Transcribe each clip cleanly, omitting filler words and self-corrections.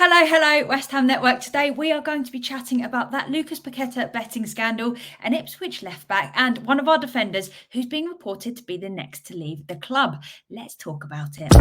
Hello, West Ham Network. Today we are going to be chatting about that Lucas Paqueta betting scandal, an Ipswich left back, and one of our defenders who's being reported to be the next to leave the club. Let's talk about it.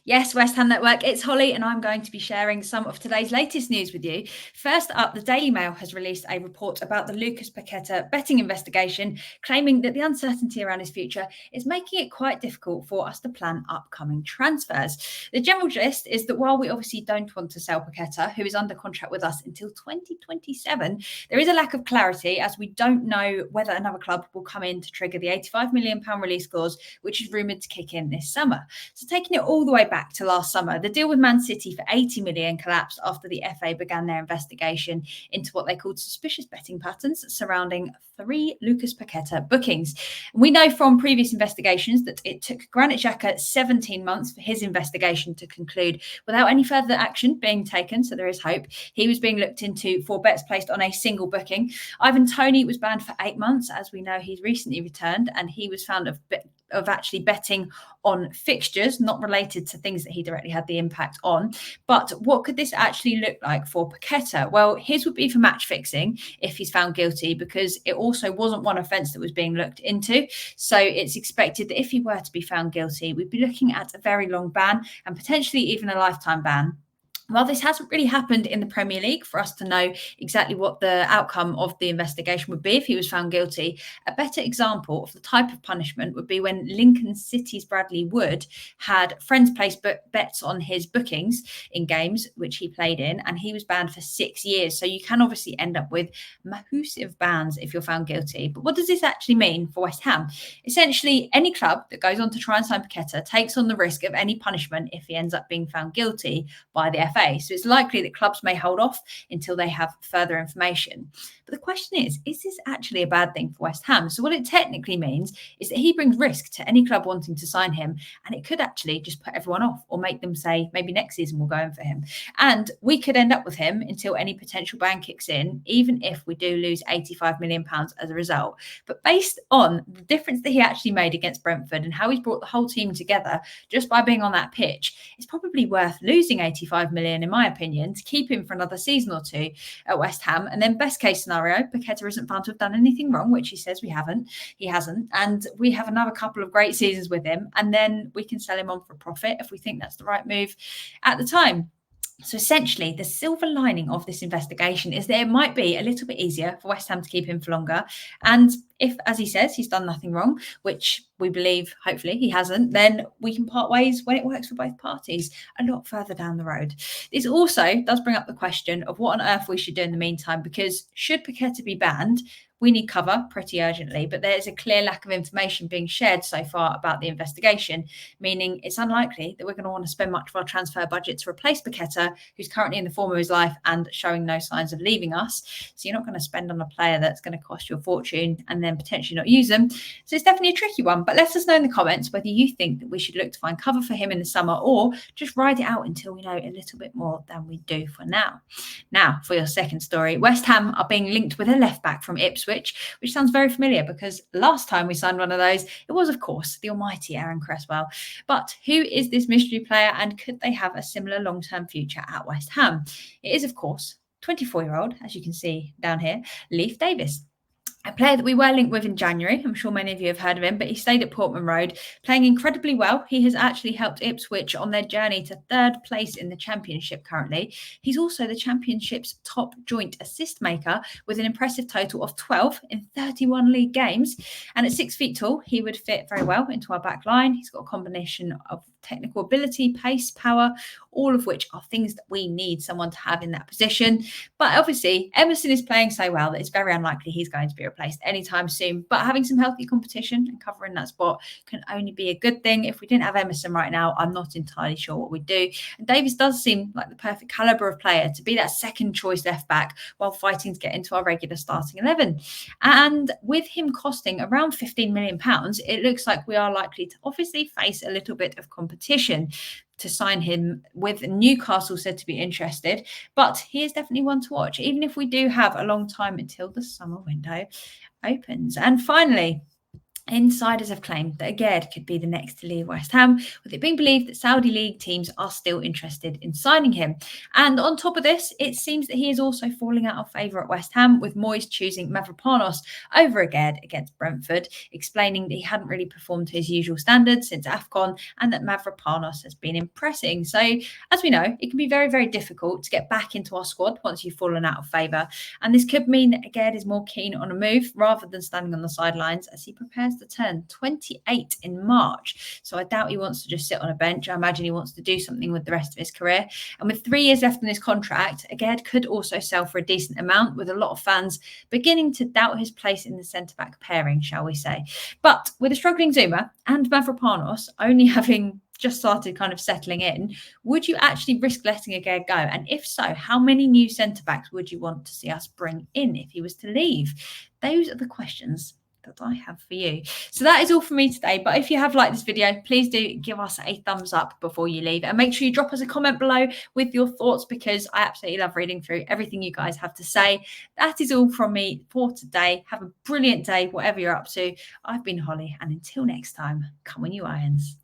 Yes, West Ham Network, it's Holly, and I'm going to be sharing some of today's latest news with you. First up, the Daily Mail has released a report about the Lucas Paqueta betting investigation, claiming that the uncertainty around his future is making it quite difficult for us to plan upcoming transfers. The general gist is that while we obviously don't want to sell Paqueta, who is under contract with us until 2027, there is a lack of clarity as we don't know whether another club will come in to trigger the £85 million release clause, which is rumoured to kick in this summer. So taking it all the way back to last summer, the deal with Man City for 80 million collapsed after the FA began their investigation into what they called suspicious betting patterns surrounding 3 Lucas Paqueta bookings. We know from previous investigations that it took Granit Xhaka 17 months for his investigation to conclude without any further action being taken, so there is hope. He was being looked into for bets placed on a single booking. Ivan Toney was banned for 8 months. As we know, he's recently returned and he was found of actually betting on fixtures, not related to things that he directly had the impact on. But what could this actually look like for Paqueta? Well, his would be for match fixing if he's found guilty, because it also wasn't one offence that was being looked into. So it's expected that if he were to be found guilty, we'd be looking at a very long ban and potentially even a lifetime ban. While this hasn't really happened in the Premier League for us to know exactly what the outcome of the investigation would be if he was found guilty, a better example of the type of punishment would be when Lincoln City's Bradley Wood had friends place bets on his bookings in games which he played in, and he was banned for 6 years. So you can obviously end up with massive bans if you're found guilty. But what does this actually mean for West Ham? Essentially, any club that goes on to try and sign Paqueta takes on the risk of any punishment if he ends up being found guilty by the FA. So it's likely that clubs may hold off until they have further information. But the question is this actually a bad thing for West Ham? So what it technically means is that he brings risk to any club wanting to sign him, and it could actually just put everyone off or make them say, maybe next season we'll go in for him. And we could end up with him until any potential ban kicks in, even if we do lose £85 million as a result. But based on the difference that he actually made against Brentford and how he's brought the whole team together just by being on that pitch, it's probably worth losing £85 million, in my opinion, to keep him for another season or two at West Ham. And then best case scenario, Paqueta isn't found to have done anything wrong, which he says he hasn't. And we have another couple of great seasons with him. And then we can sell him on for profit if we think that's the right move at the time. So essentially, the silver lining of this investigation is that it might be a little bit easier for West Ham to keep him for longer. And if, as he says, he's done nothing wrong, which we believe, hopefully, he hasn't, then we can part ways when it works for both parties a lot further down the road. This also does bring up the question of what on earth we should do in the meantime, because should Paqueta be banned, we need cover pretty urgently, but there is a clear lack of information being shared so far about the investigation, meaning it's unlikely that we're going to want to spend much of our transfer budget to replace Paqueta, who's currently in the form of his life and showing no signs of leaving us. So you're not going to spend on a player that's going to cost you a fortune and then potentially not use them. So it's definitely a tricky one, but let us know in the comments whether you think that we should look to find cover for him in the summer or just ride it out until we know a little bit more than we do for now. Now, for your second story, West Ham are being linked with a left back from Ipswich, which sounds very familiar because last time we signed one of those, it was, of course, the almighty Aaron Cresswell. But who is this mystery player, and could they have a similar long-term future at West Ham? It is, of course, 24-year-old, as you can see down here, Leif Davis. A player that we were linked with in January. I'm sure many of you have heard of him, but he stayed at Portman Road, playing incredibly well. He has actually helped Ipswich on their journey to 3rd place in the Championship currently. He's also the Championship's top joint assist maker with an impressive total of 12 in 31 league games. And at 6 feet tall, he would fit very well into our back line. He's got a combination of technical ability, pace, power, all of which are things that we need someone to have in that position. But obviously, Emerson is playing so well that it's very unlikely he's going to be replaced anytime soon. But having some healthy competition and covering that spot can only be a good thing. If we didn't have Emerson right now, I'm not entirely sure what we'd do. And Davis does seem like the perfect calibre of player to be that second choice left back while fighting to get into our regular starting 11. And with him costing around £15 million, it looks like we are likely to obviously face a little bit of competition. to sign him, with Newcastle said to be interested. But he is definitely one to watch, even if we do have a long time until the summer window opens. And finally, insiders have claimed that Aguerd could be the next to leave West Ham, with it being believed that Saudi League teams are still interested in signing him. And on top of this, it seems that he is also falling out of favour at West Ham, with Moyes choosing Mavropanos over Aguerd against Brentford, explaining that he hadn't really performed to his usual standards since AFCON and that Mavropanos has been impressing. So, as we know, it can be very, very difficult to get back into our squad once you've fallen out of favour. And this could mean that Aguerd is more keen on a move rather than standing on the sidelines as he prepares to turn 28 in March. So I doubt he wants to just sit on a bench. I imagine he wants to do something with the rest of his career. And with 3 years left in his contract, Aguerd could also sell for a decent amount, with a lot of fans beginning to doubt his place in the centre-back pairing, shall we say. But with a struggling Zuma and Mavropanos only having just started kind of settling in, would you actually risk letting Aguerd go? And if so, how many new centre-backs would you want to see us bring in if he was to leave? Those are the questions that I have for you. So that is all for me today. But if you have liked this video, please do give us a thumbs up before you leave, and make sure you drop us a comment below with your thoughts, because I absolutely love reading through everything you guys have to say. That is all from me for today. Have a brilliant day, whatever you're up to. I've been Holly, and until next time, come on you Irons.